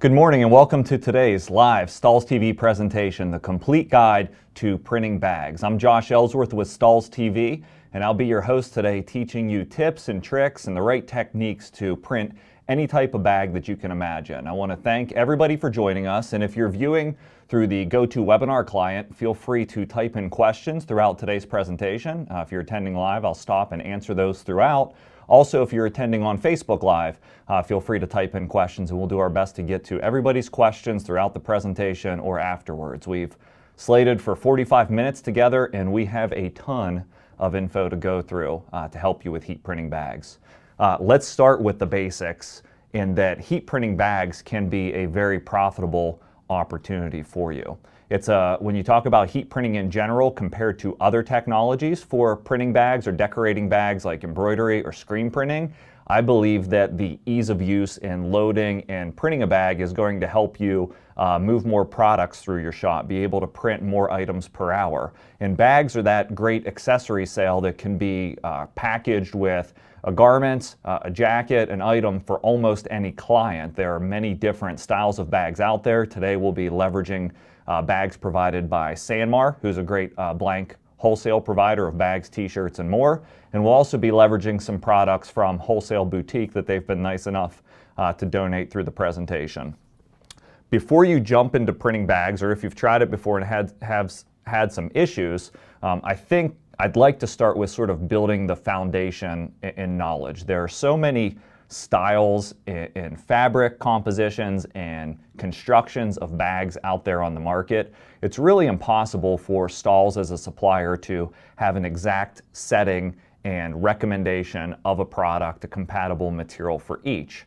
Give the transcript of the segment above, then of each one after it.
Good morning and welcome to today's live Stahls TV presentation, The Complete Guide to Printing Bags. I'm Josh Ellsworth with Stahls TV, and I'll be your host today, teaching you tips and tricks and the right techniques to print any type of bag that you can imagine. I want to thank everybody for joining us, and if you're viewing through the GoToWebinar client, feel free to type in questions throughout today's presentation. If you're attending live, I'll stop and answer those throughout. Also, if you're attending on Facebook Live, feel free to type in questions and we'll do our best to get to everybody's questions throughout the presentation or afterwards. We've slated for 45 minutes together and we have a ton of info to go through to help you with heat printing bags. Let's start with the basics in that heat printing bags can be a very profitable opportunity for you. It's when you talk about heat printing in general compared to other technologies for printing bags or decorating bags like embroidery or screen printing, I believe that the ease of use in loading and printing a bag is going to help you move more products through your shop, be able to print more items per hour. And bags are that great accessory sale that can be packaged with a garment, a jacket, an item for almost any client. There are many different styles of bags out there. Today we'll be leveraging bags provided by Sanmar, who's a great blank wholesale provider of bags, t-shirts, and more. And we'll also be leveraging some products from Wholesale Boutique that they've been nice enough to donate through the presentation. Before you jump into printing bags, or if you've tried it before and have had some issues, I think I'd like to start with sort of building the foundation in knowledge. There are so many styles in fabric compositions and constructions of bags out there on the market. It's really impossible for Stahls as a supplier to have an exact setting and recommendation of a product, a compatible material for each.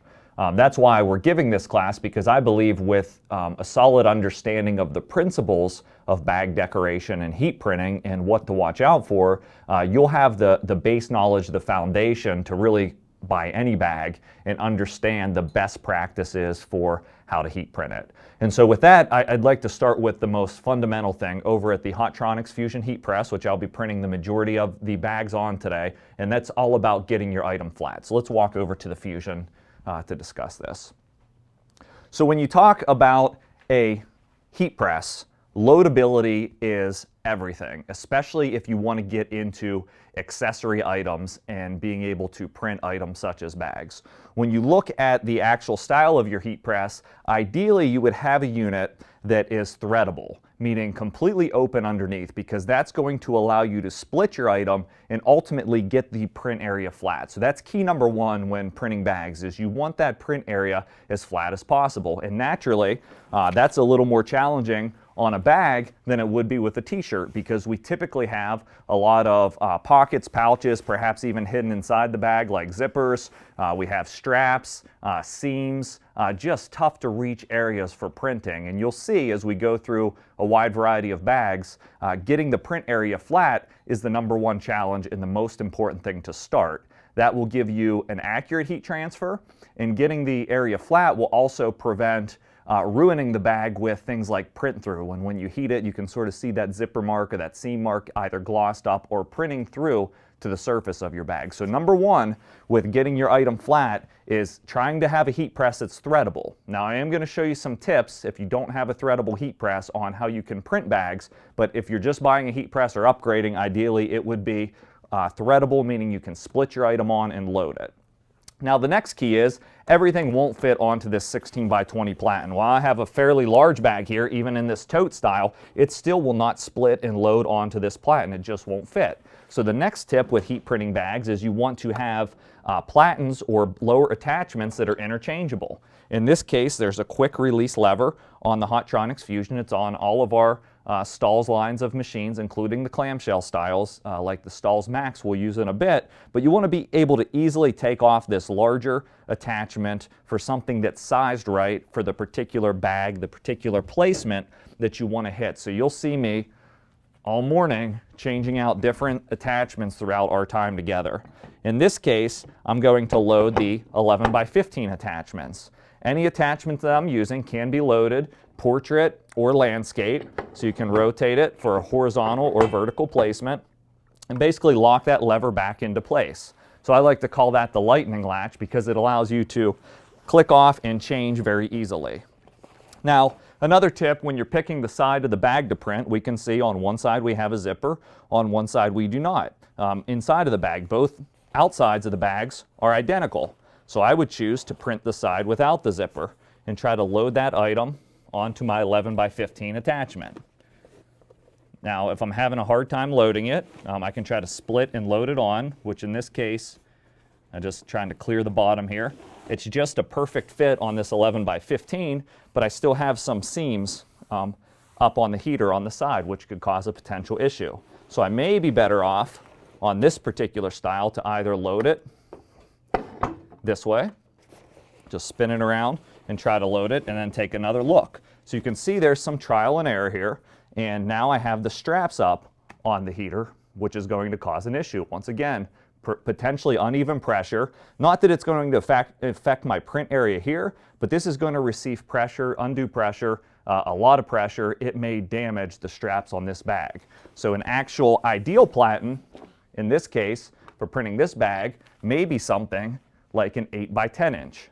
That's why we're giving this class, because I believe with a solid understanding of the principles of bag decoration and heat printing and what to watch out for, you'll have the base knowledge, the foundation to really buy any bag and understand the best practices for how to heat print it. And so with that, I'd like to start with the most fundamental thing over at the Hotronix Fusion Heat Press, which I'll be printing the majority of the bags on today, and that's all about getting your item flat. So let's walk over to the Fusion to discuss this. So when you talk about a heat press, loadability is everything, especially if you want to get into accessory items and being able to print items such as bags. When you look at the actual style of your heat press, ideally you would have a unit that is threadable, meaning completely open underneath, because that's going to allow you to split your item and ultimately get the print area flat. So that's key number one when printing bags, is you want that print area as flat as possible. And naturally, that's a little more challenging on a bag than it would be with a t-shirt, because we typically have a lot of pockets, pouches, perhaps even hidden inside the bag like zippers. We have straps, seams, just tough to reach areas for printing. And you'll see as we go through a wide variety of bags, getting the print area flat is the number one challenge and the most important thing to start. That will give you an accurate heat transfer, and getting the area flat will also prevent ruining the bag with things like print through. And when you heat it, you can sort of see that zipper mark or that seam mark either glossed up or printing through to the surface of your bag. So number one with getting your item flat is trying to have a heat press that's threadable. Now I am going to show you some tips if you don't have a threadable heat press on how you can print bags, but if you're just buying a heat press or upgrading, ideally it would be threadable, meaning you can split your item on and load it. Now the next key is everything won't fit onto this 16 by 20 platen. While I have a fairly large bag here, even in this tote style, it still will not split and load onto this platen. It just won't fit. So the next tip with heat printing bags is you want to have platens or lower attachments that are interchangeable. In this case, there's a quick release lever on the Hotronix Fusion. It's on all of our Stahls lines of machines, including the clamshell styles like the Stahls Max we'll use in a bit, but you want to be able to easily take off this larger attachment for something that's sized right for the particular bag, the particular placement that you want to hit. So you'll see me all morning changing out different attachments throughout our time together. In this case, I'm going to load the 11 by 15 attachments. Any attachment that I'm using can be loaded portrait or landscape, so you can rotate it for a horizontal or vertical placement and basically lock that lever back into place. So I like to call that the lightning latch because it allows you to click off and change very easily. Now, another tip, when you're picking the side of the bag to print, we can see on one side we have a zipper, on one side we do not. Inside of the bag, both outsides of the bags are identical. So I would choose to print the side without the zipper and try to load that item onto my 11 by 15 attachment. Now, if I'm having a hard time loading it, I can try to split and load it on, which in this case, I'm just trying to clear the bottom here. It's just a perfect fit on this 11 by 15, but I still have some seams up on the heater on the side, which could cause a potential issue. So I may be better off on this particular style to either load it this way, just spin it around and try to load it, and then take another look. So you can see there's some trial and error here, and now I have the straps up on the heater, which is going to cause an issue. Once again, potentially uneven pressure. Not that it's going to affect my print area here, but this is going to receive pressure, undue pressure, a lot of pressure. It may damage the straps on this bag. So an actual ideal platen, in this case, for printing this bag, may be something like an 8 by 10 inch.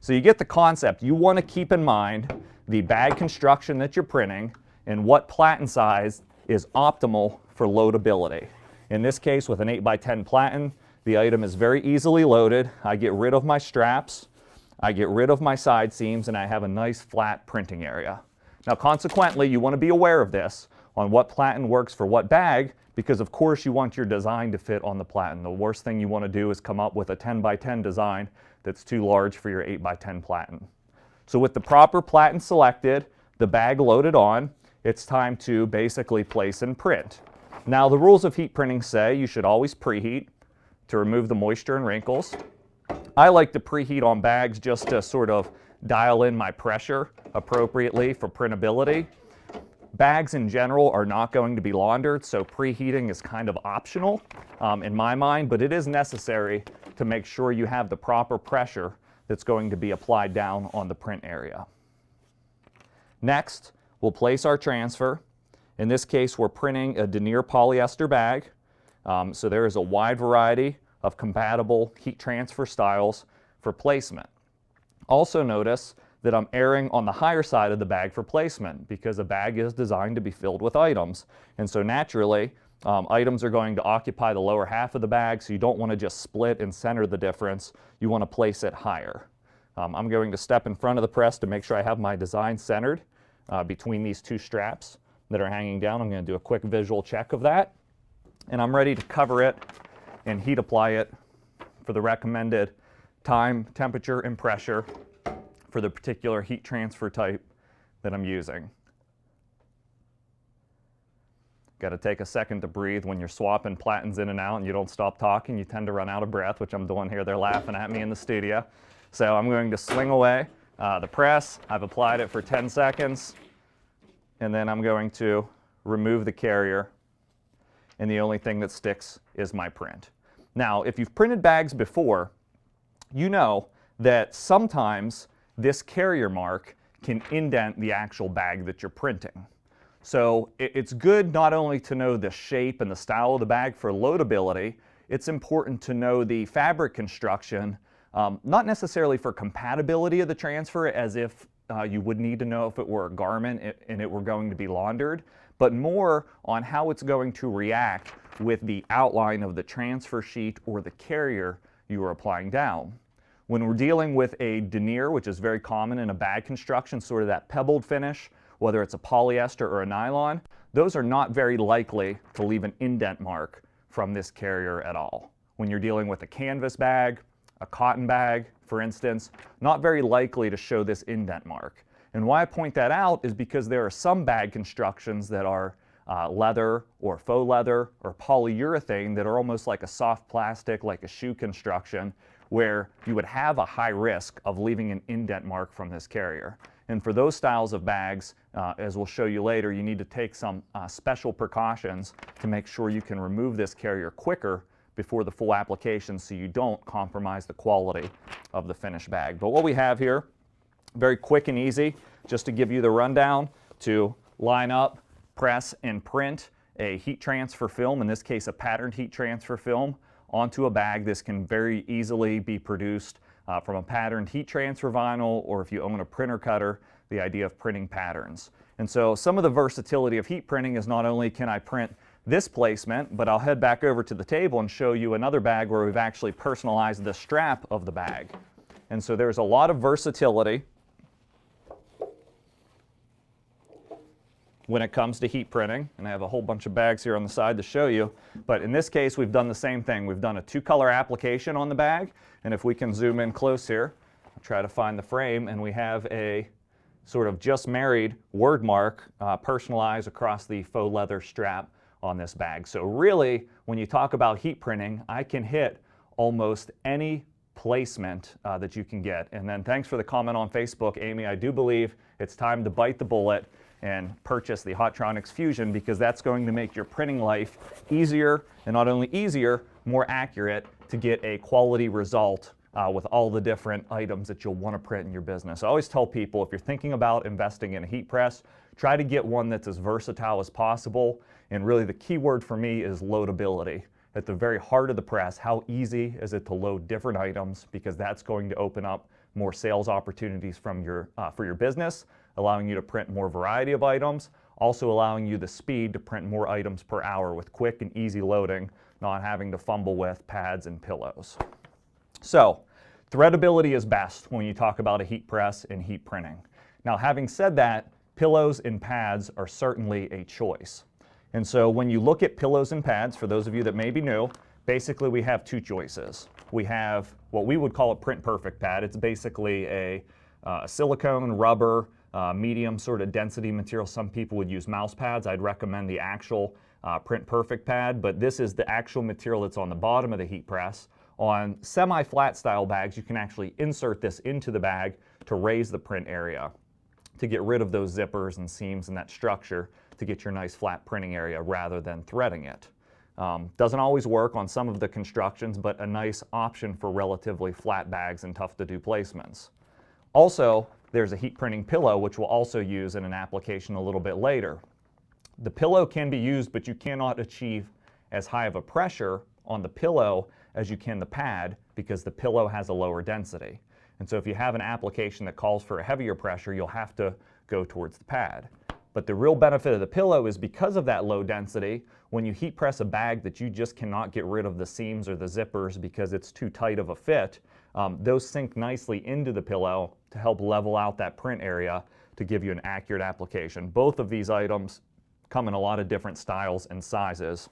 So you get the concept. You want to keep in mind the bag construction that you're printing and what platen size is optimal for loadability. In this case, with an 8 by 10 platen, the item is very easily loaded. I get rid of my straps, I get rid of my side seams, and I have a nice flat printing area. Now, consequently, you want to be aware of this on what platen works for what bag, because of course you want your design to fit on the platen. The worst thing you want to do is come up with a 10 by 10 design that's too large for your 8 by 10 platen. So with the proper platen selected, the bag loaded on, it's time to basically place and print. Now, the rules of heat printing say you should always preheat to remove the moisture and wrinkles. I like to preheat on bags just to sort of dial in my pressure appropriately for printability. Bags in general are not going to be laundered, so preheating is kind of optional in my mind, but it is necessary to make sure you have the proper pressure that's going to be applied down on the print area. Next, we'll place our transfer. In this case, we're printing a denier polyester bag, so there is a wide variety of compatible heat transfer styles for placement. Also notice that I'm erring on the higher side of the bag for placement because a bag is designed to be filled with items. And so naturally, items are going to occupy the lower half of the bag, so you don't want to just split and center the difference. You want to place it higher. I'm going to step in front of the press to make sure I have my design centered between these two straps that are hanging down. I'm going to do a quick visual check of that. And I'm ready to cover it and heat apply it for the recommended time, temperature, and pressure for the particular heat transfer type that I'm using. Got to take a second to breathe when you're swapping platens in and out and you don't stop talking. You tend to run out of breath, which I'm doing here. They're laughing at me in the studio. So I'm going to swing away the press. I've applied it for 10 seconds. And then I'm going to remove the carrier, and the only thing that sticks is my print. Now, if you've printed bags before, you know that sometimes this carrier mark can indent the actual bag that you're printing. So it's good not only to know the shape and the style of the bag for loadability, it's important to know the fabric construction, not necessarily for compatibility of the transfer as if you would need to know if it were a garment and it were going to be laundered, but more on how it's going to react with the outline of the transfer sheet or the carrier you are applying down. When we're dealing with a denier, which is very common in a bag construction, sort of that pebbled finish, whether it's a polyester or a nylon, those are not very likely to leave an indent mark from this carrier at all. When you're dealing with a canvas bag, a cotton bag, for instance, not very likely to show this indent mark. And why I point that out is because there are some bag constructions that are leather or faux leather or polyurethane that are almost like a soft plastic, like a shoe construction, where you would have a high risk of leaving an indent mark from this carrier. And for those styles of bags, as we'll show you later, you need to take some special precautions to make sure you can remove this carrier quicker before the full application so you don't compromise the quality of the finished bag. But what we have here, very quick and easy, just to give you the rundown, to line up, press, and print a heat transfer film, in this case a patterned heat transfer film, onto a bag. This can very easily be produced from a patterned heat transfer vinyl, or if you own a printer cutter, the idea of printing patterns. And so some of the versatility of heat printing is not only can I print this placement, but I'll head back over to the table and show you another bag where we've actually personalized the strap of the bag. And so there's a lot of versatility when it comes to heat printing, and I have a whole bunch of bags here on the side to show you, but in this case we've done the same thing. We've done a 2-color application on the bag, and if we can zoom in close here, I'll try to find the frame, and we have a sort of just married word mark personalized across the faux leather strap on this bag. So really, when you talk about heat printing, I can hit almost any placement that you can get. And then thanks for the comment on Facebook, Amy. I do believe it's time to bite the bullet and purchase the Hotronix Fusion, because that's going to make your printing life easier, and not only easier, more accurate to get a quality result with all the different items that you'll want to print in your business. I always tell people, if you're thinking about investing in a heat press, try to get one that's as versatile as possible, and really the key word for me is loadability. At the very heart of the press, how easy is it to load different items, because that's going to open up more sales opportunities from for your business, allowing you to print more variety of items, also allowing you the speed to print more items per hour with quick and easy loading, not having to fumble with pads and pillows. So, threadability is best when you talk about a heat press and heat printing. Now, having said that, pillows and pads are certainly a choice. And so when you look at pillows and pads, for those of you that may be new, basically we have 2 choices. We have what we would call a print perfect pad. It's basically a silicone, rubber, medium sort of density material. Some people would use mouse pads. I'd recommend the actual print perfect pad, but this is the actual material that's on the bottom of the heat press. On semi-flat style bags, you can actually insert this into the bag to raise the print area, to get rid of those zippers and seams and that structure, to get your nice flat printing area rather than threading it. Doesn't always work on some of the constructions, but a nice option for relatively flat bags and tough to do placements. Also, there's a heat printing pillow, which we'll also use in an application a little bit later. The pillow can be used, but you cannot achieve as high of a pressure on the pillow as you can the pad, because the pillow has a lower density. And so if you have an application that calls for a heavier pressure, you'll have to go towards the pad. But the real benefit of the pillow is, because of that low density, when you heat press a bag that you just cannot get rid of the seams or the zippers because it's too tight of a fit, those sink nicely into the pillow to help level out that print area to give you an accurate application. Both of these items come in a lot of different styles and sizes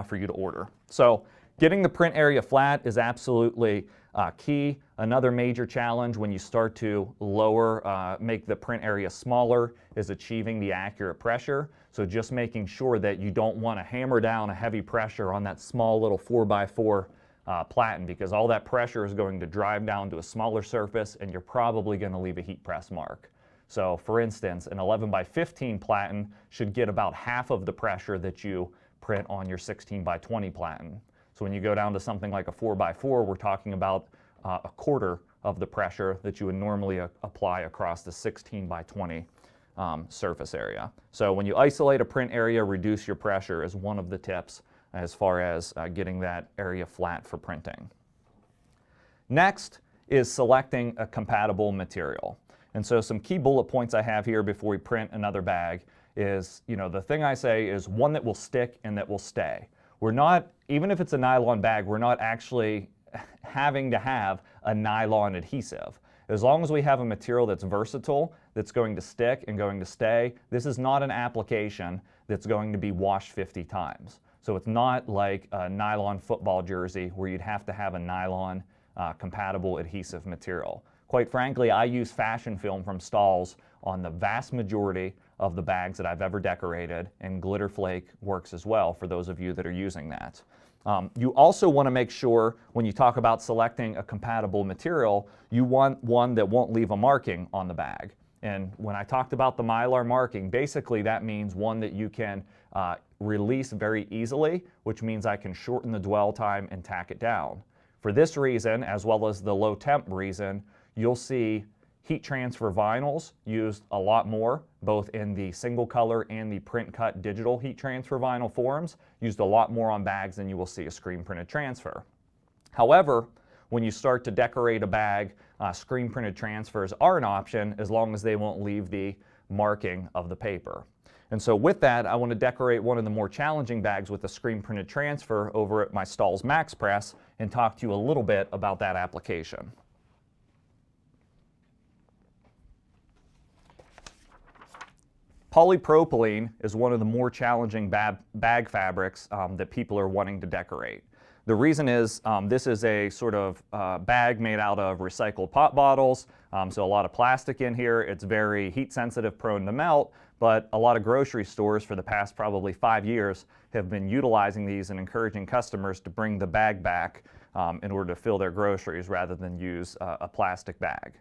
for you to order. So getting the print area flat is absolutely key. Another major challenge when you start to lower, make the print area smaller, is achieving the accurate pressure. So just making sure that you don't want to hammer down a heavy pressure on that small little 4x4 platen, because all that pressure is going to drive down to a smaller surface, and you're probably going to leave a heat press mark. So for instance, an 11x15 platen should get about half of the pressure that you print on your 16x20 platen. So when you go down to something like a 4x4, we're talking about a quarter of the pressure that you would normally apply across the 16x20 surface area. So when you isolate a print area, reduce your pressure is one of the tips as far as getting that area flat for printing. Next is selecting a compatible material. And so some key bullet points I have here before we print another bag is, the thing I say is one that will stick and that will stay. We're not, even if it's a nylon bag, we're not actually having to have a nylon adhesive. As long as we have a material that's versatile, that's going to stick and going to stay, this is not an application that's going to be washed 50 times. So it's not like a nylon football jersey where you'd have to have a nylon compatible adhesive material. Quite frankly, I use fashion film from Stahls on the vast majority of the bags that I've ever decorated, and glitter flake works as well for those of you that are using that. You also want to make sure when you talk about selecting a compatible material, you want one that won't leave a marking on the bag. And when I talked about the Mylar marking, basically that means one that you can release very easily, which means I can shorten the dwell time and tack it down. For this reason, as well as the low temp reason, you'll see heat transfer vinyls used a lot more, both in the single color and the print cut digital heat transfer vinyl forms, used a lot more on bags than you will see a screen printed transfer. However, when you start to decorate a bag, screen printed transfers are an option as long as they won't leave the marking of the paper. And so with that, I want to decorate one of the more challenging bags with a screen printed transfer over at my Stahls Max Press and talk to you a little bit about that application. Polypropylene is one of the more challenging bag fabrics that people are wanting to decorate. The reason is this is a sort of bag made out of recycled pop bottles, so a lot of plastic in here. It's very heat sensitive, prone to melt, but a lot of grocery stores for the past probably 5 years have been utilizing these and encouraging customers to bring the bag back in order to fill their groceries rather than use a plastic bag.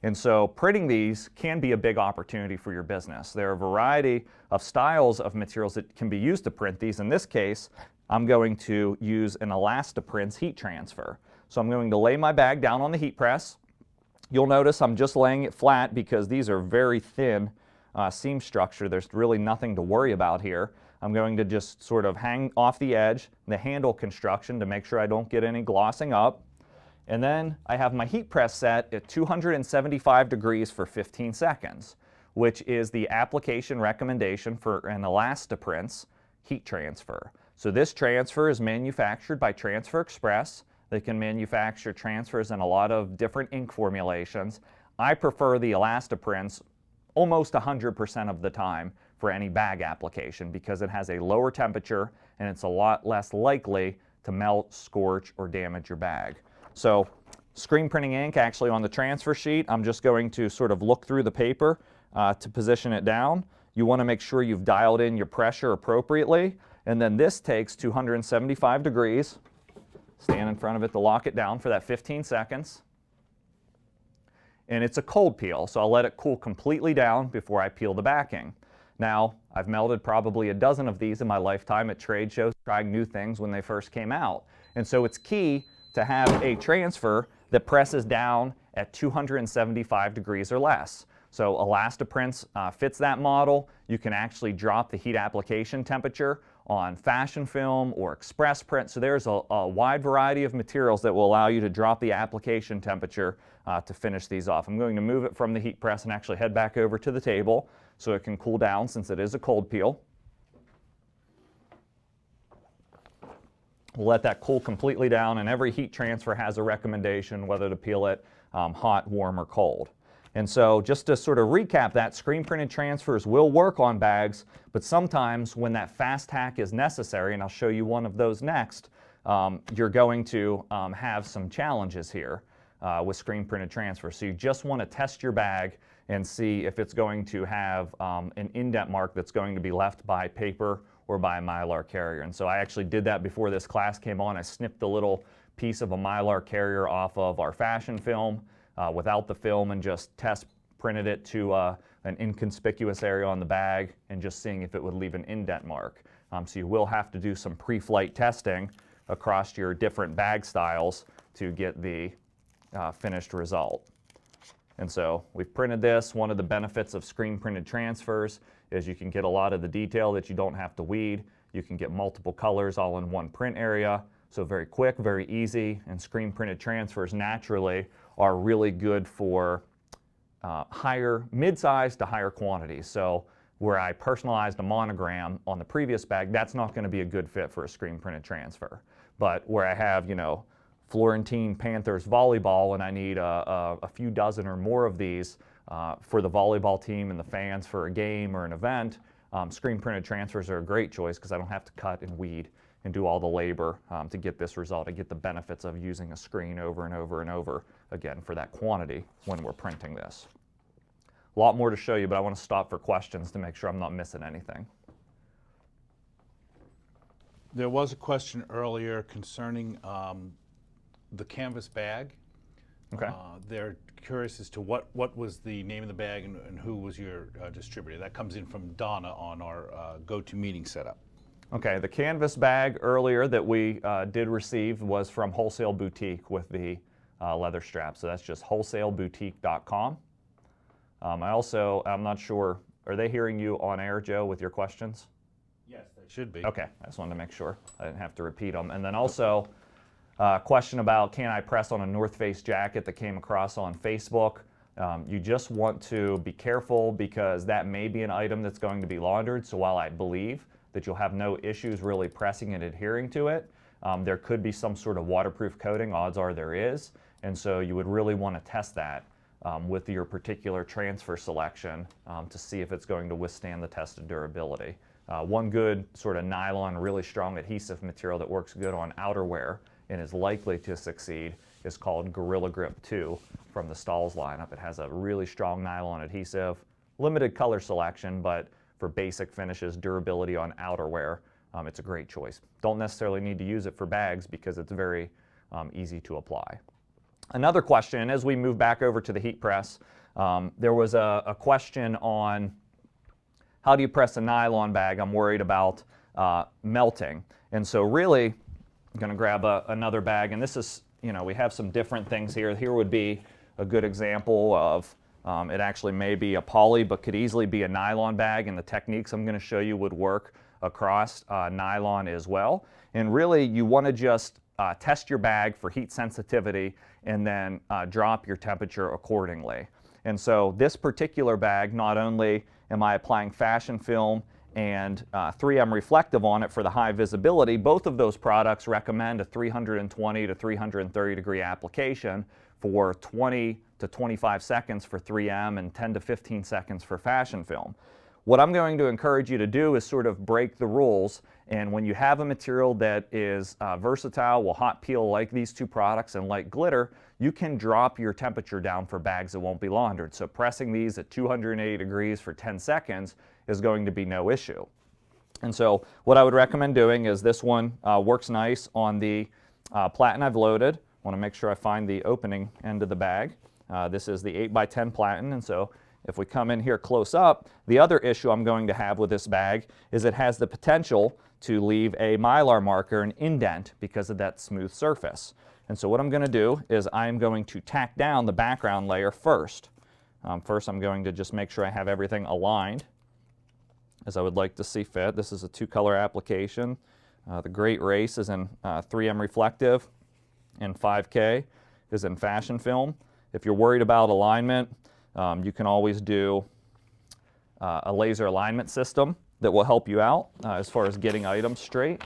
And so printing these can be a big opportunity for your business. There are a variety of styles of materials that can be used to print these. In this case, I'm going to use an Elastoprint's heat transfer. So I'm going to lay my bag down on the heat press. You'll notice I'm just laying it flat because these are very thin seam structure. There's really nothing to worry about here. I'm going to just sort of hang off the edge, the handle construction to make sure I don't get any glossing up. And then I have my heat press set at 275 degrees for 15 seconds, which is the application recommendation for an Elastoprint's heat transfer. So this transfer is manufactured by Transfer Express. They can manufacture transfers in a lot of different ink formulations. I prefer the Elastoprint's almost 100% of the time for any bag application because it has a lower temperature and it's a lot less likely to melt, scorch, or damage your bag. So screen printing ink actually on the transfer sheet, I'm just going to sort of look through the paper to position it down. You want to make sure you've dialed in your pressure appropriately. And then this takes 275 degrees. Stand in front of it to lock it down for that 15 seconds. And it's a cold peel, so I'll let it cool completely down before I peel the backing. Now, I've melted probably a dozen of these in my lifetime at trade shows, trying new things when they first came out. And so it's key to have a transfer that presses down at 275 degrees or less. So Elastoprint's fits that model. You can actually drop the heat application temperature on fashion film or express print. So there's a wide variety of materials that will allow you to drop the application temperature to finish these off. I'm going to move it from the heat press and actually head back over to the table so it can cool down since it is a cold peel. We'll let that cool completely down, and every heat transfer has a recommendation whether to peel it hot, warm, or cold. And so just to sort of recap that, screen printed transfers will work on bags, but sometimes when that fast hack is necessary, and I'll show you one of those next, you're going to have some challenges here with screen printed transfers. So you just want to test your bag and see if it's going to have an indent mark that's going to be left by paper or by a Mylar carrier. And so I actually did that before this class came on. I snipped a little piece of a Mylar carrier off of our fashion film without the film and just test printed it to an inconspicuous area on the bag and just seeing if it would leave an indent mark. So you will have to do some pre-flight testing across your different bag styles to get the finished result. And so we've printed this. One of the benefits of screen printed transfers is you can get a lot of the detail that you don't have to weed. You can get multiple colors all in one print area. So very quick, very easy, and screen printed transfers naturally are really good for mid-size to higher quantities. So where I personalized a monogram on the previous bag, that's not going to be a good fit for a screen printed transfer. But where I have, Florentine Panthers volleyball and I need a few dozen or more of these for the volleyball team and the fans for a game or an event, screen printed transfers are a great choice because I don't have to cut and weed and do all the labor to get this result. I get the benefits of using a screen over and over and over again for that quantity when we're printing this. A lot more to show you, but I want to stop for questions to make sure I'm not missing anything. There was a question earlier concerning the canvas bag. Okay. They're curious as to what was the name of the bag and who was your distributor. That comes in from Donna on our GoToMeeting setup. Okay, the canvas bag earlier that we did receive was from Wholesale Boutique with the leather strap. So that's just wholesaleboutique.com. I'm not sure, are they hearing you on air, Joe, with your questions? Yes, they should be. Okay, I just wanted to make sure I didn't have to repeat them. And then also, Question about can I press on a North Face jacket that came across on Facebook. You just want to be careful because that may be an item that's going to be laundered. So while I believe that you'll have no issues really pressing and adhering to it, there could be some sort of waterproof coating. Odds are there is. And so you would really want to test that with your particular transfer selection to see if it's going to withstand the test of durability. One good sort of nylon, really strong adhesive material that works good on outerwear and is likely to succeed is called Gorilla Grip 2 from the Stahls lineup. It has a really strong nylon adhesive, limited color selection, but for basic finishes, durability on outerwear, it's a great choice. Don't necessarily need to use it for bags because it's very easy to apply. Another question, as we move back over to the heat press, there was a question on how do you press a nylon bag? I'm worried about melting. And so really, I'm going to grab another bag, and this is, we have some different things here. Here would be a good example of, it actually may be a poly, but could easily be a nylon bag, and the techniques I'm going to show you would work across nylon as well. And really, you want to just test your bag for heat sensitivity and then drop your temperature accordingly. And so this particular bag, not only am I applying fashion film and 3M reflective on it for the high visibility, both of those products recommend a 320 to 330 degree application for 20 to 25 seconds for 3M and 10 to 15 seconds for fashion film. What I'm going to encourage you to do is sort of break the rules, and when you have a material that is versatile, will hot peel like these two products and like glitter, you can drop your temperature down for bags that won't be laundered. So pressing these at 280 degrees for 10 seconds is going to be no issue. And so what I would recommend doing is this one works nice on the platen I've loaded. I want to make sure I find the opening end of the bag. This is the 8x10 platen, and so if we come in here close up, the other issue I'm going to have with this bag is it has the potential to leave a Mylar marker, an indent, because of that smooth surface. And so what I'm going to do is I'm going to tack down the background layer first. First I'm going to just make sure I have everything aligned as I would like to see fit. This is a two-color application. The Great Race is in 3M reflective, and 5K is in fashion film. If you're worried about alignment, you can always do a laser alignment system that will help you out as far as getting items straight.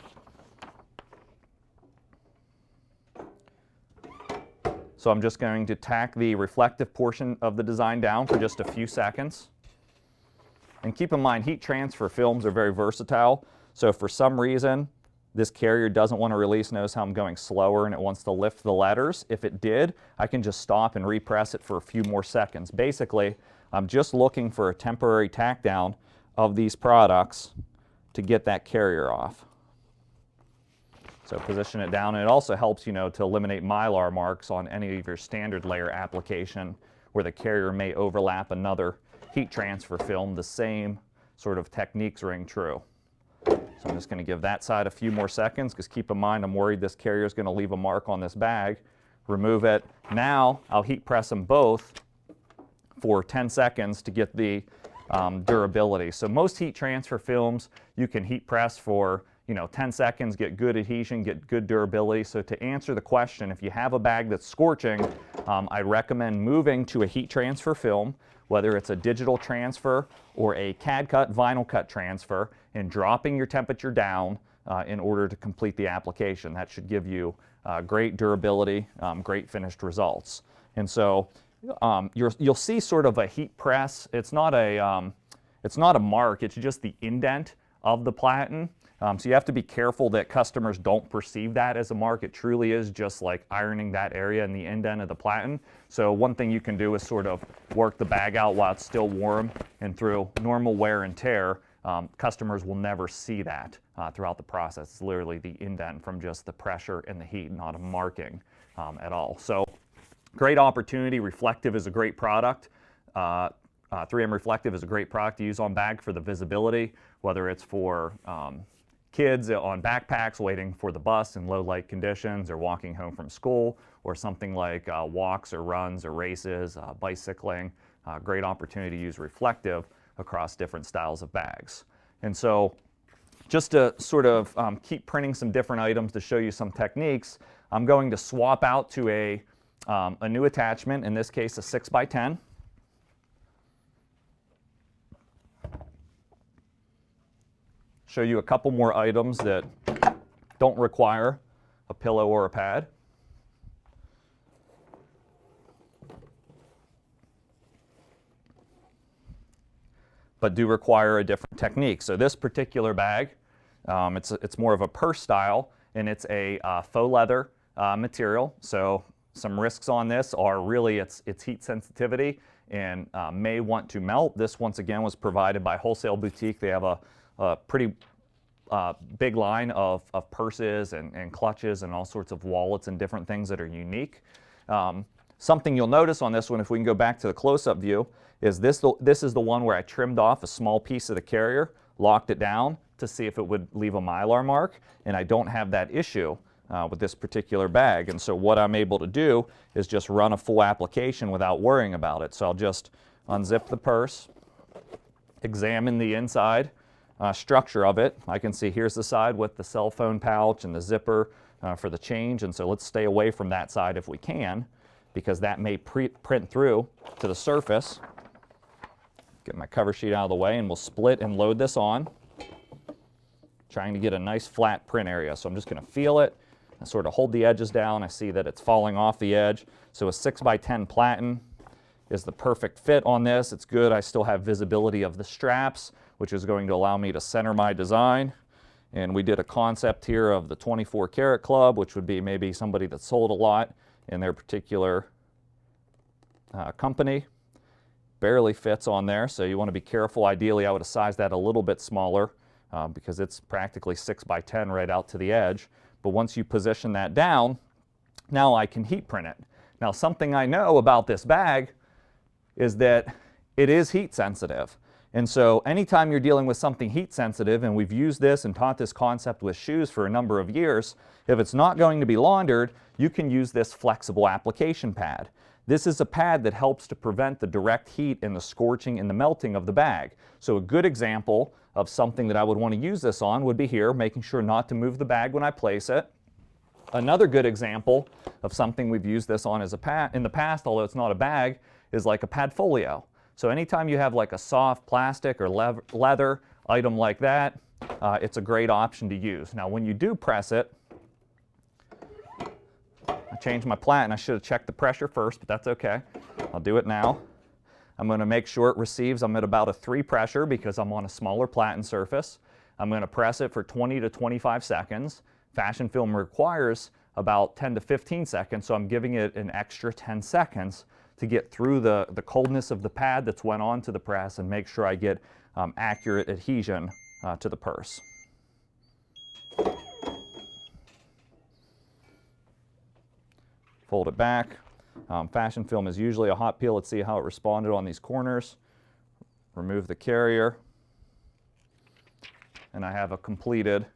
So I'm just going to tack the reflective portion of the design down for just a few seconds. And keep in mind, heat transfer films are very versatile. So if for some reason this carrier doesn't want to release, notice how I'm going slower and it wants to lift the letters. If it did, I can just stop and repress it for a few more seconds. Basically, I'm just looking for a temporary tack down of these products to get that carrier off. So position it down, and it also helps, to eliminate Mylar marks on any of your standard layer application where the carrier may overlap another heat transfer film. The same sort of techniques ring true. So I'm just going to give that side a few more seconds, because keep in mind, I'm worried this carrier is going to leave a mark on this bag. Remove it. Now I'll heat press them both for 10 seconds to get the durability. So most heat transfer films you can heat press for 10 seconds, get good adhesion, get good durability. So to answer the question, if you have a bag that's scorching, I recommend moving to a heat transfer film, whether it's a digital transfer or a CAD cut, vinyl cut transfer, and dropping your temperature down in order to complete the application. That should give you great durability, great finished results. And so you'll see sort of a heat press. It's not a mark, it's just the indent of the platen. So you have to be careful that customers don't perceive that as a mark. It truly is just like ironing that area in the indent of the platen. So one thing you can do is sort of work the bag out while it's still warm, and through normal wear and tear, customers will never see that throughout the process. It's literally the indent from just the pressure and the heat, not a marking at all. So great opportunity. Reflective is a great product. 3M Reflective is a great product to use on bag for the visibility, whether it's for kids on backpacks waiting for the bus in low light conditions, or walking home from school, or something like walks or runs or races, bicycling. Great opportunity to use reflective across different styles of bags. And so just to sort of keep printing some different items to show you some techniques, I'm going to swap out to a new attachment, in this case a 6x10. Show you a couple more items that don't require a pillow or a pad. But do require a different technique. So this particular bag, it's more of a purse style, and it's a faux leather material. So some risks on this are really its heat sensitivity and may want to melt. This once again was provided by Wholesale Boutique. They have a pretty big line of purses and clutches and all sorts of wallets and different things that are unique. Something you'll notice on this one, if we can go back to the close-up view, is this is the one where I trimmed off a small piece of the carrier, locked it down to see if it would leave a Mylar mark, and I don't have that issue with this particular bag. And so what I'm able to do is just run a full application without worrying about it. So I'll just unzip the purse, examine the inside structure of it. I can see here's the side with the cell phone pouch and the zipper for the change, and so let's stay away from that side if we can, because that may print through to the surface. Get my cover sheet out of the way, and we'll split and load this on, trying to get a nice flat print area. So I'm just going to feel it and sort of hold the edges down. I see that it's falling off the edge. So a 6x10 platen is the perfect fit on this. It's good. I still have visibility of the straps, which is going to allow me to center my design. And we did a concept here of the 24 karat club, which would be maybe somebody that sold a lot in their particular company. Barely fits on there, so you want to be careful. Ideally, I would have sized that a little bit smaller because it's practically 6x10 right out to the edge. But once you position that down, now I can heat print it. Now, something I know about this bag is that it is heat sensitive. And so anytime you're dealing with something heat sensitive, and we've used this and taught this concept with shoes for a number of years, if it's not going to be laundered, you can use this flexible application pad. This is a pad that helps to prevent the direct heat and the scorching and the melting of the bag. So a good example of something that I would want to use this on would be here, making sure not to move the bag when I place it. Another good example of something we've used this on as a pad in the past, although it's not a bag, is like a padfolio. So anytime you have like a soft plastic or leather item like that, it's a great option to use. Now when you do press it, I changed my platen. I should have checked the pressure first, but that's okay. I'll do it now. I'm going to make sure it receives. I'm at about a 3 pressure because I'm on a smaller platen surface. I'm going to press it for 20 to 25 seconds. Fashion film requires about 10 to 15 seconds, so I'm giving it an extra 10 seconds to get through the coldness of the pad that's went on to the press and make sure I get accurate adhesion to the purse. Fold it back. Fashion film is usually a hot peel. Let's see how it responded on these corners. Remove the carrier. And I have a completed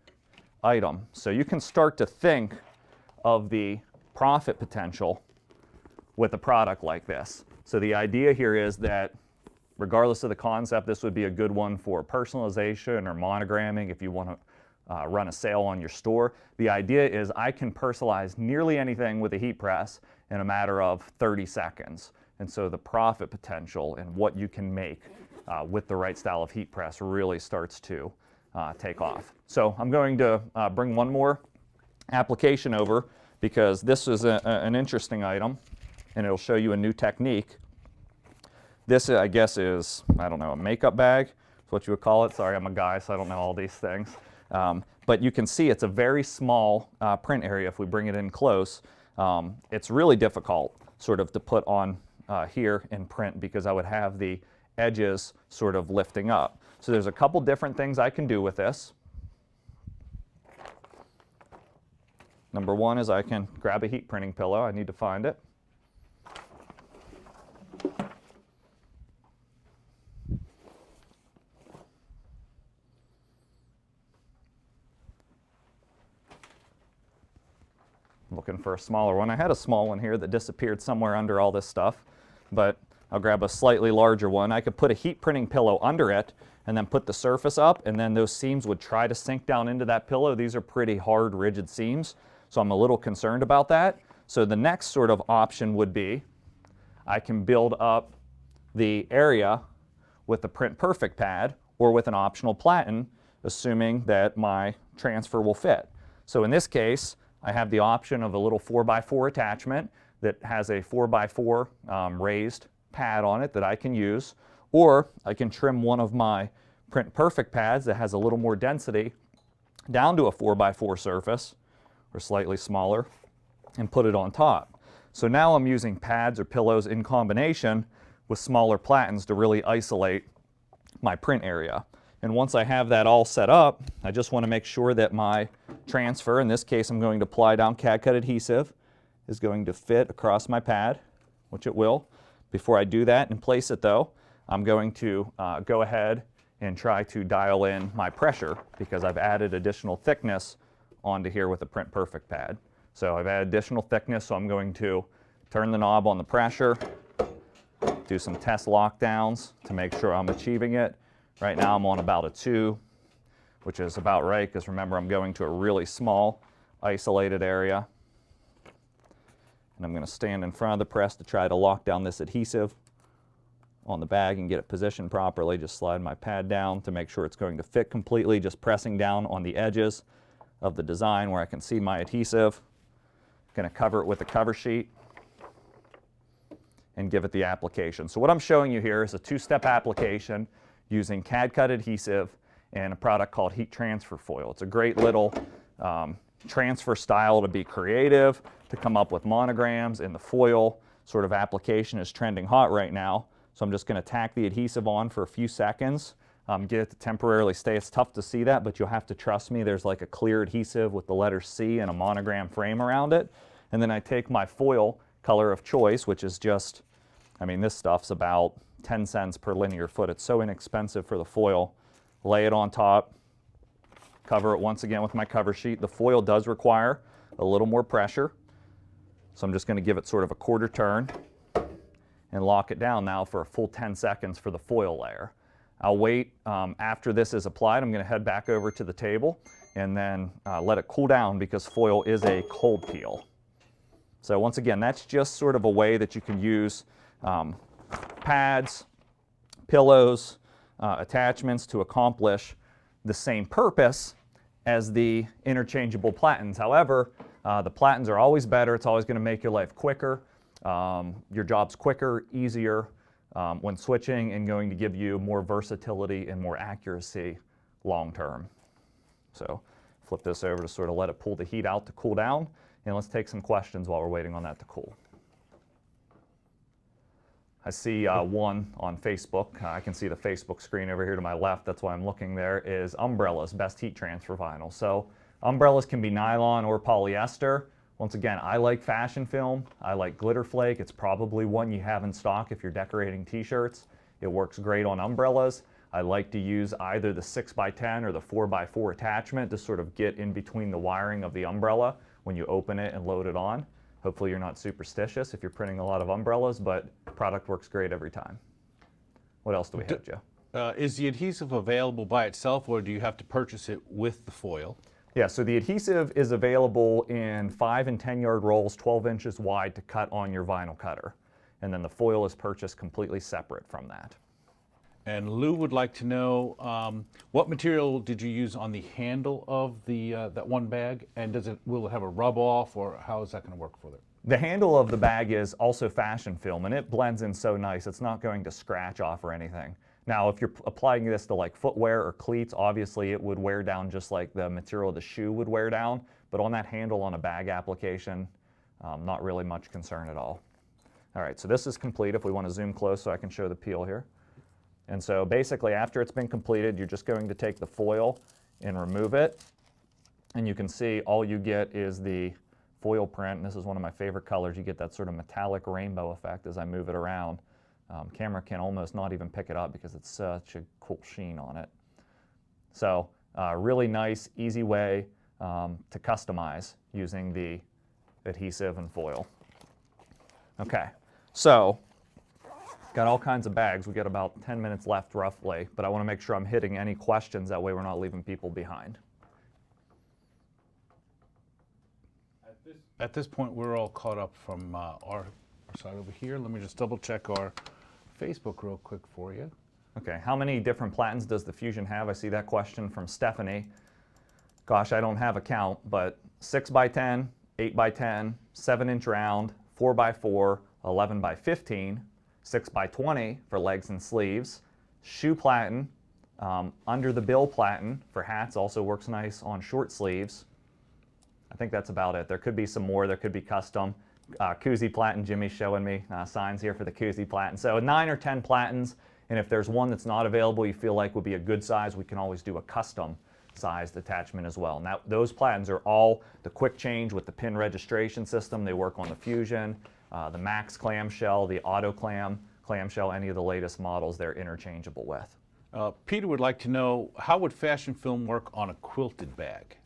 item. So you can start to think of the profit potential with a product like this. So the idea here is that regardless of the concept, this would be a good one for personalization or monogramming if you want to run a sale on your store. The idea is I can personalize nearly anything with a heat press in a matter of 30 seconds. And so the profit potential and what you can make with the right style of heat press really starts to take off. So I'm going to bring one more application over because this is an interesting item and it'll show you a new technique. This, I guess, is, I don't know, a makeup bag. That's what you would call it. Sorry, I'm a guy, so I don't know all these things. But you can see it's a very small print area if we bring it in close. It's really difficult sort of to put on here in print because I would have the edges sort of lifting up. So there's a couple different things I can do with this. Number one is I can grab a heat printing pillow. I need to find it. Looking for a smaller one. I had a small one here that disappeared somewhere under all this stuff, but I'll grab a slightly larger one. I could put a heat printing pillow under it and then put the surface up, and then those seams would try to sink down into that pillow. These are pretty hard, rigid seams. So I'm a little concerned about that. So the next sort of option would be I can build up the area with the Print Perfect pad or with an optional platen, assuming that my transfer will fit. So in this case, I have the option of a little 4x4 attachment that has a 4x4 raised pad on it that I can use, or I can trim one of my Print Perfect pads that has a little more density down to a 4x4 surface, or slightly smaller, and put it on top. So now I'm using pads or pillows in combination with smaller platens to really isolate my print area. And once I have that all set up, I just want to make sure that my transfer, in this case I'm going to apply down CAD cut adhesive, is going to fit across my pad, which it will. Before I do that and place it though, I'm going to go ahead and try to dial in my pressure because I've added additional thickness onto here with the Print Perfect pad. So I've added additional thickness, so I'm going to turn the knob on the pressure, do some test lockdowns to make sure I'm achieving it. Right now I'm on about a 2, which is about right because remember I'm going to a really small isolated area. And I'm going to stand in front of the press to try to lock down this adhesive on the bag and get it positioned properly. Just slide my pad down to make sure it's going to fit completely, just pressing down on the edges of the design where I can see my adhesive. Going to cover it with a cover sheet and give it the application. So what I'm showing you here is a 2-step application using CAD cut adhesive and a product called heat transfer foil. It's a great little transfer style to be creative, to come up with monograms, and the foil sort of application is trending hot right now. So I'm just going to tack the adhesive on for a few seconds, get it to temporarily stay. It's tough to see that, but you'll have to trust me. There's like a clear adhesive with the letter C and a monogram frame around it. And then I take my foil color of choice, which is just, I mean, this stuff's about 10 cents per linear foot. It's so inexpensive for the foil. Lay it on top, cover it once again with my cover sheet. The foil does require a little more pressure, so I'm just going to give it sort of a quarter turn and lock it down now for a full 10 seconds for the foil layer. I'll wait after this is applied. I'm going to head back over to the table and then let it cool down because foil is a cold peel. So once again, that's just sort of a way that you can use pads, pillows, attachments to accomplish the same purpose as the interchangeable platens. However, the platens are always better. It's always going to make your life quicker. Your job's quicker, easier when switching, and going to give you more versatility and more accuracy long term. So flip this over to sort of let it pull the heat out to cool down, and let's take some questions while we're waiting on that to cool. I see one on Facebook. I can see the Facebook screen over here to my left. That's why I'm looking there. Is umbrellas best heat transfer vinyl? So umbrellas can be nylon or polyester. Once again, I like fashion film. I like glitter flake. It's probably one you have in stock if you're decorating t-shirts. It works great on umbrellas. I like to use either the 6x10 or the 4x4 attachment to sort of get in between the wiring of the umbrella when you open it and load it on. Hopefully you're not superstitious if you're printing a lot of umbrellas, but the product works great every time. What else do we have, Joe? Is the adhesive available by itself, or do you have to purchase it with the foil? Yeah, so the adhesive is available in 5 and 10 yard rolls, 12 inches wide to cut on your vinyl cutter. And then the foil is purchased completely separate from that. And Lou would like to know what material did you use on the handle of the that one bag, and will it have a rub off, or how is that going to work for it? The handle of the bag is also fashion film, and it blends in so nice it's not going to scratch off or anything. Now, if you're applying this to like footwear or cleats, obviously it would wear down just like the material of the shoe would wear down, but on that handle on a bag application, not really much concern at all. All right, so this is complete. If we want to zoom close so I can show the peel here. And so basically after it's been completed, you're just going to take the foil and remove it. And you can see all you get is the foil print. And this is one of my favorite colors. You get that sort of metallic rainbow effect as I move it around. Camera can almost not even pick it up because it's such a cool sheen on it. So really nice, easy way to customize using the adhesive and foil. Okay, so got all kinds of bags. We got about 10 minutes left roughly, but I want to make sure I'm hitting any questions. That way we're not leaving people behind. At this point, we're all caught up from our side over here. Let me just double check our Facebook real quick for you. Okay, how many different platens does the Fusion have? I see that question from Stephanie. Gosh, I don't have a count, but 6x10, 8x10, 7-inch round, 4x4, 11x15, 6x20 for legs and sleeves, shoe platen, under the bill platen for hats, also works nice on short sleeves. I think that's about it. There could be some more, there could be custom. Koozie platen, Jimmy's showing me signs here for the koozie platen. So 9 or 10 platens, and if there's one that's not available you feel like would be a good size, we can always do a custom sized attachment as well. Now those platens are all the quick change with the pin registration system. They work on the Fusion, the Max clamshell, the Auto clamshell, any of the latest models they're interchangeable with. Peter would like to know, how would fashion film work on a quilted bag?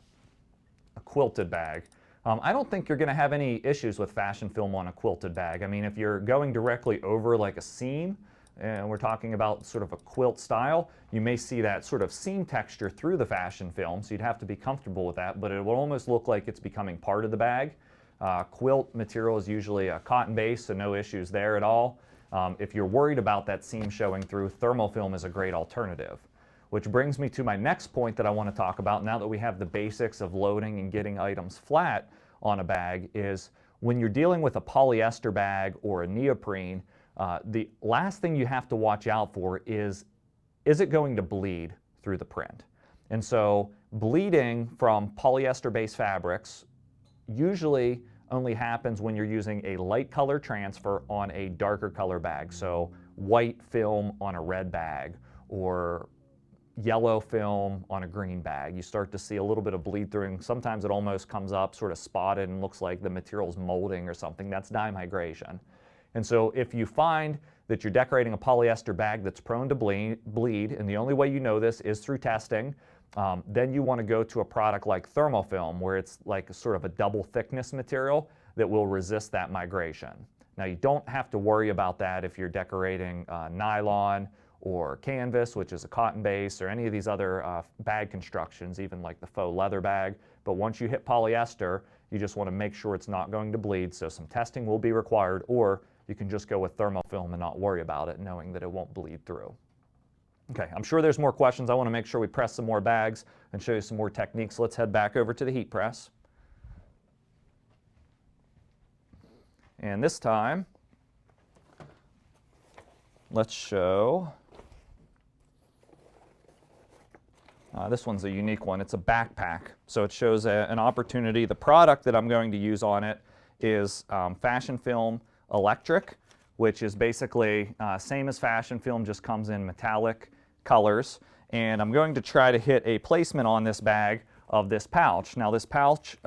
A quilted bag. I don't think you're going to have any issues with fashion film on a quilted bag. I mean, if you're going directly over like a seam, and we're talking about sort of a quilt style, you may see that sort of seam texture through the fashion film, so you'd have to be comfortable with that, but it will almost look like it's becoming part of the bag. Quilt material is usually a cotton base, so no issues there at all. If you're worried about that seam showing through, thermofilm is a great alternative. Which brings me to my next point that I want to talk about now that we have the basics of loading and getting items flat on a bag is when you're dealing with a polyester bag or a neoprene, the last thing you have to watch out for is it going to bleed through the print? And so bleeding from polyester-based fabrics usually only happens when you're using a light color transfer on a darker color bag. So white film on a red bag or yellow film on a green bag. You start to see a little bit of bleed through, and sometimes it almost comes up sort of spotted and looks like the material's molding or something. That's dye migration. And so if you find that you're decorating a polyester bag that's prone to bleed, and the only way you know this is through testing, then you want to go to a product like thermofilm, where it's like sort of a double thickness material that will resist that migration. Now you don't have to worry about that if you're decorating nylon or canvas, which is a cotton base, or any of these other bag constructions, even like the faux leather bag. But once you hit polyester, you just want to make sure it's not going to bleed, so some testing will be required, or you can just go with thermofilm and not worry about it, knowing that it won't bleed through. Okay, I'm sure there's more questions. I want to make sure we press some more bags and show you some more techniques. Let's head back over to the heat press. And this time, let's show, this one's a unique one. It's a backpack. So it shows an opportunity. The product that I'm going to use on it is Fashion Film Electric, which is basically same as fashion film, just comes in metallic colors. And I'm going to try to hit a placement on this bag of this pouch. Now this pouch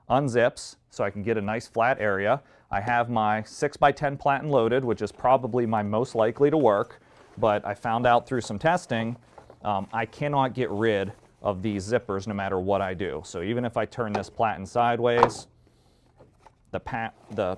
unzips so I can get a nice flat area. I have my 6x10 platen loaded, which is probably my most likely to work, but I found out through some testing I cannot get rid of these zippers no matter what I do. So even if I turn this platen sideways, the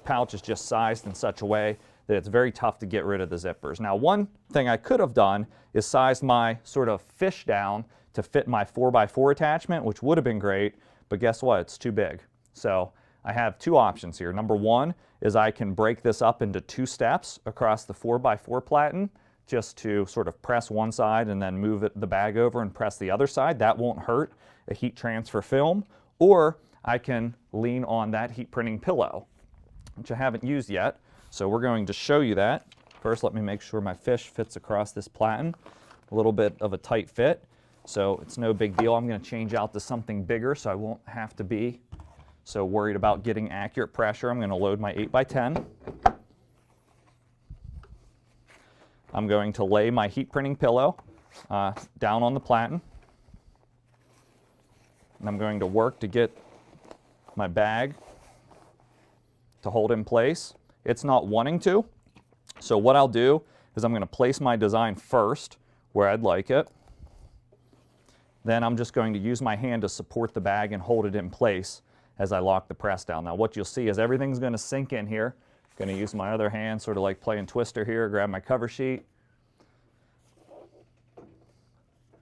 pouch is just sized in such a way that it's very tough to get rid of the zippers. Now one thing I could have done is sized my sort of fish down to fit my 4x4 attachment, which would have been great, but guess what? It's too big. So I have two options here. Number one is I can break this up into 2 steps across the 4x4 platen, just to sort of press one side and then move the bag over and press the other side. That won't hurt a heat transfer film. Or I can lean on that heat printing pillow, which I haven't used yet. So we're going to show you that. First, let me make sure my fish fits across this platen. A little bit of a tight fit, so it's no big deal. I'm going to change out to something bigger so I won't have to be so worried about getting accurate pressure. I'm going to load my 8x10. I'm going to lay my heat printing pillow down on the platen. And I'm going to work to get my bag to hold in place. It's not wanting to, so what I'll do is I'm going to place my design first where I'd like it. Then I'm just going to use my hand to support the bag and hold it in place as I lock the press down. Now what you'll see is everything's going to sink in here. I'm going to use my other hand, sort of like playing Twister here, grab my cover sheet.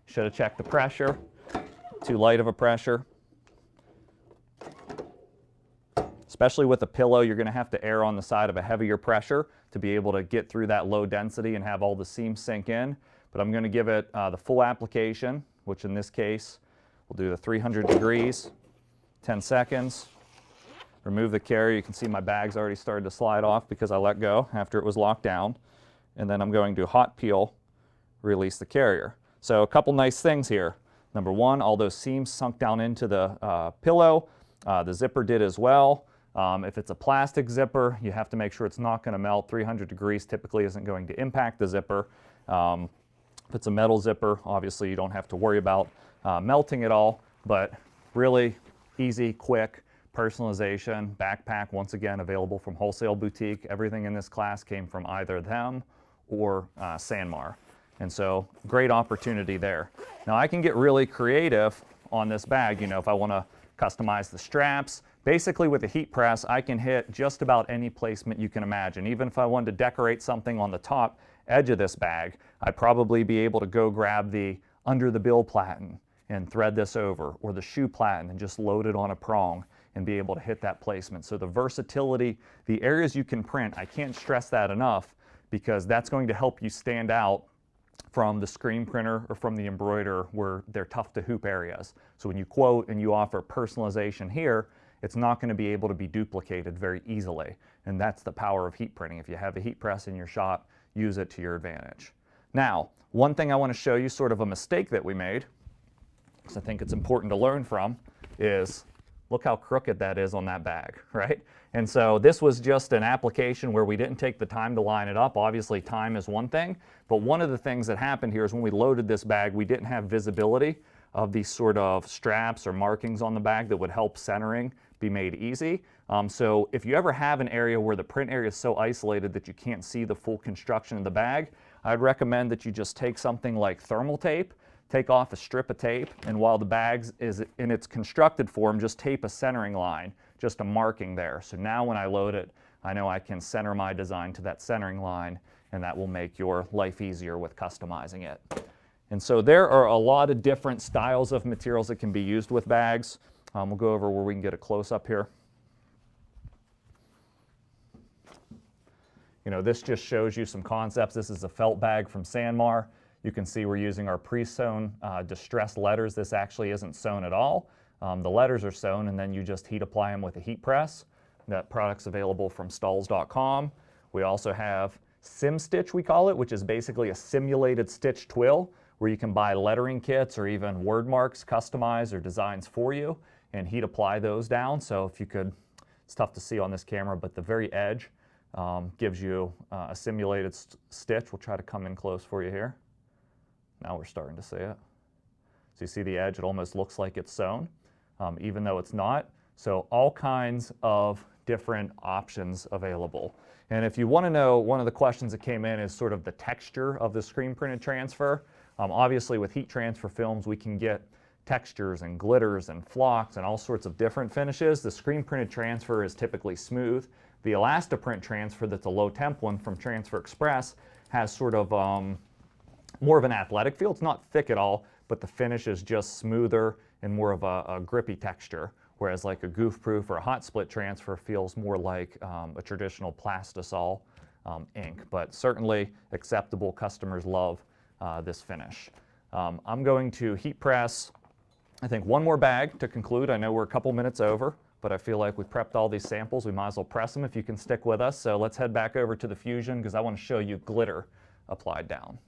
Should have checked the pressure. Too light of a pressure. Especially with a pillow, you're going to have to err on the side of a heavier pressure to be able to get through that low density and have all the seams sink in. But I'm going to give it the full application, which in this case, we'll do the 300 degrees, 10 seconds. Remove the carrier. You can see my bag's already started to slide off because I let go after it was locked down. And then I'm going to hot peel, release the carrier. So a couple nice things here. Number one, all those seams sunk down into the pillow. The zipper did as well. If it's a plastic zipper, you have to make sure it's not going to melt. 300 degrees typically isn't going to impact the zipper. If it's a metal zipper, obviously you don't have to worry about melting it all, but really easy, quick personalization. Backpack, once again, available from Wholesale Boutique. Everything in this class came from either them or Sanmar. And so great opportunity there. Now I can get really creative on this bag, you know, if I want to customize the straps. Basically with a heat press, I can hit just about any placement you can imagine. Even if I wanted to decorate something on the top edge of this bag, I'd probably be able to go grab the under the bill platen and thread this over, or the shoe platen and just load it on a prong and be able to hit that placement. So the versatility, the areas you can print, I can't stress that enough, because that's going to help you stand out from the screen printer or from the embroiderer where they're tough to hoop areas. So when you quote and you offer personalization here, it's not going to be able to be duplicated very easily. And that's the power of heat printing. If you have a heat press in your shop, use it to your advantage. Now, one thing I want to show you, sort of a mistake that we made, because I think it's important to learn from, is look how crooked that is on that bag, right? And so this was just an application where we didn't take the time to line it up. Obviously time is one thing, but one of the things that happened here is when we loaded this bag, we didn't have visibility of these sort of straps or markings on the bag that would help centering be made easy. So if you ever have an area where the print area is so isolated that you can't see the full construction of the bag, I'd recommend that you just take something like thermal tape, take off a strip of tape, and while the bag is in its constructed form, just tape a centering line, just a marking there. So now when I load it, I know I can center my design to that centering line, and that will make your life easier with customizing it. And so there are a lot of different styles of materials that can be used with bags. We'll go over where we can get a close-up here. You know, this just shows you some concepts. This is a felt bag from Sanmar. You can see we're using our pre-sewn distressed letters. This actually isn't sewn at all. The letters are sewn, and then you just heat apply them with a heat press. That product's available from Stahls.com. We also have Sim Stitch, we call it, which is basically a simulated stitch twill, where you can buy lettering kits or even word marks, customize or designs for you, and heat apply those down. So if you could, it's tough to see on this camera, but the very edge gives you a simulated stitch. We'll try to come in close for you here. Now we're starting to see it. So you see the edge, it almost looks like it's sewn, even though it's not. So all kinds of different options available. And if you want to know, one of the questions that came in is sort of the texture of the screen printed transfer. Obviously with heat transfer films, we can get textures and glitters and flocks and all sorts of different finishes. The screen printed transfer is typically smooth. The Elastoprint transfer, that's a low temp one from Transfer Express, has sort of more of an athletic feel. It's not thick at all, but the finish is just smoother and more of a grippy texture. Whereas like a goof proof or a hot split transfer feels more like a traditional plastisol ink, but certainly acceptable. Customers love this finish. I'm going to heat press, I think, one more bag to conclude. I know we're a couple minutes over, but I feel like we prepped all these samples. We might as well press them if you can stick with us. So let's head back over to the Fusion because I want to show you glitter applied down.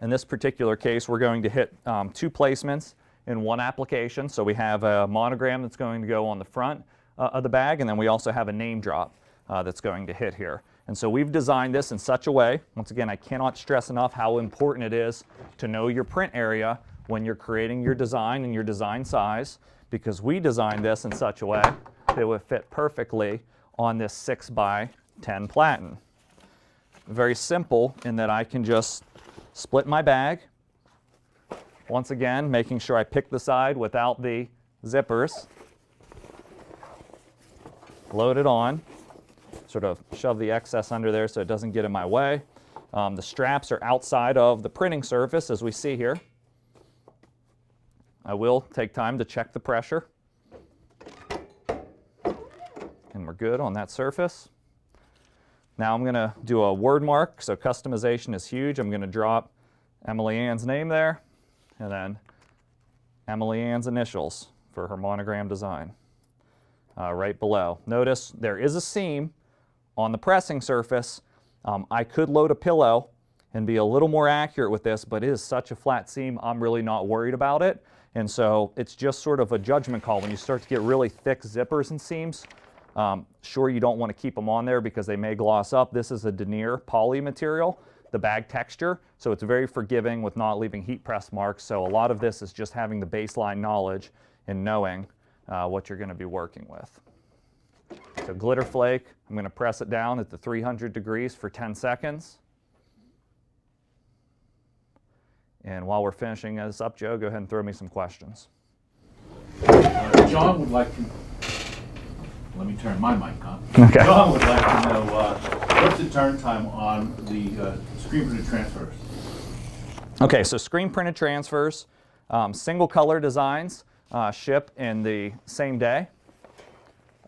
In this particular case, we're going to hit 2 placements in one application. So we have a monogram that's going to go on the front of the bag, and then we also have a name drop that's going to hit here. And so we've designed this in such a way, once again, I cannot stress enough how important it is to know your print area when you're creating your design and your design size, because we designed this in such a way that it would fit perfectly on this 6x10 platen. Very simple in that I can just split my bag, once again making sure I pick the side without the zippers, load it on, sort of shove the excess under there so it doesn't get in my way. The straps are outside of the printing surface, as we see here. I will take time to check the pressure. And we're good on that surface. Now I'm going to do a word mark, so customization is huge. I'm going to drop Emily Ann's name there, and then Emily Ann's initials for her monogram design right below. Notice there is a seam on the pressing surface. I could load a pillow and be a little more accurate with this, but it is such a flat seam, I'm really not worried about it. And so it's just sort of a judgment call. When you start to get really thick zippers and seams, sure, you don't want to keep them on there because they may gloss up. This is a denier poly material, the bag texture, so it's very forgiving with not leaving heat press marks. So a lot of this is just having the baseline knowledge and knowing what you're going to be working with. So glitter flake, I'm going to press it down at the 300 degrees for 10 seconds. And while we're finishing this up, Joe, go ahead and throw me some questions. John would like to, let me turn my mic on. Okay. John would like to know what's the turn time on the screen printed transfers? Okay, so screen printed transfers, single color designs ship in the same day.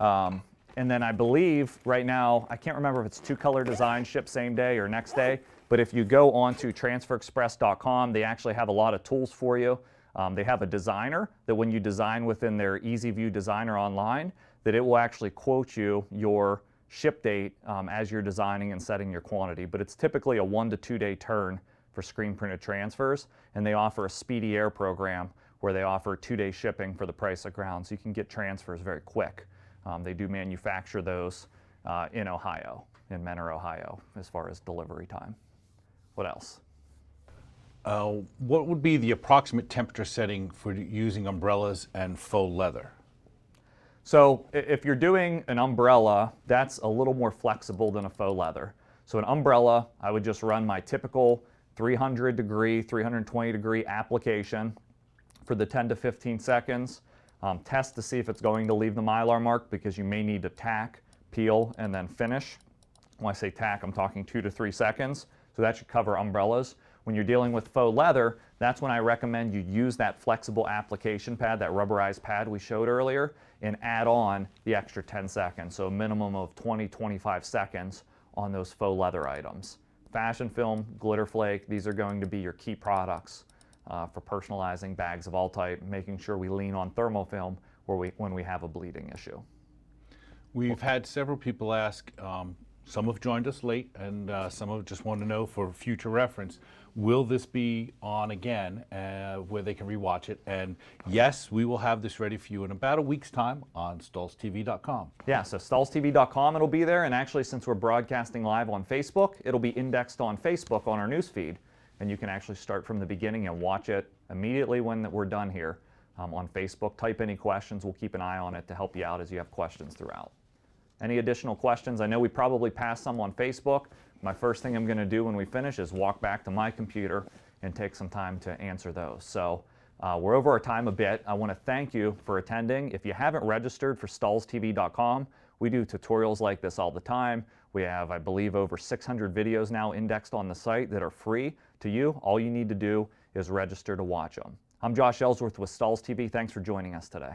And then I believe right now, I can't remember if it's two color designs ship same day or next day, but if you go onto transferexpress.com, they actually have a lot of tools for you. They have a designer that when you design within their EasyView designer online, that it will actually quote you your ship date as you're designing and setting your quantity. But it's typically a 1 to 2 day turn for screen printed transfers, and they offer a speedy air program where they offer 2-day shipping for the price of ground, so you can get transfers very quick. They do manufacture those in Ohio, in Mentor, Ohio, as far as delivery time. What else? What would be the approximate temperature setting for using umbrellas and faux leather? So if you're doing an umbrella, that's a little more flexible than a faux leather. So an umbrella, I would just run my typical 300 degree, 320 degree application for the 10 to 15 seconds. Test to see if it's going to leave the Mylar mark, because you may need to tack, peel, and then finish. When I say tack, I'm talking 2 to 3 seconds. So that should cover umbrellas. When you're dealing with faux leather, that's when I recommend you use that flexible application pad, that rubberized pad we showed earlier, and add on the extra 10 seconds. So a minimum of 20, 25 seconds on those faux leather items. Fashion film, glitter flake, these are going to be your key products for personalizing bags of all type, making sure we lean on thermofilm when we have a bleeding issue. We've had several people ask, some have joined us late, and some have just wanted to know for future reference, will this be on again where they can rewatch it? And yes, we will have this ready for you in about a week's time on StahlsTV.com. Yeah, so StahlsTV.com, it'll be there. And actually, since we're broadcasting live on Facebook, it'll be indexed on Facebook on our newsfeed. And you can actually start from the beginning and watch it immediately when we're done here on Facebook. Type any questions. We'll keep an eye on it to help you out as you have questions throughout. Any additional questions? I know we probably passed some on Facebook. My first thing I'm going to do when we finish is walk back to my computer and take some time to answer those. So we're over our time a bit. I want to thank you for attending. If you haven't registered for StahlsTV.com, we do tutorials like this all the time. We have, I believe, over 600 videos now indexed on the site that are free to you. All you need to do is register to watch them. I'm Josh Ellsworth with Stahls TV. Thanks for joining us today.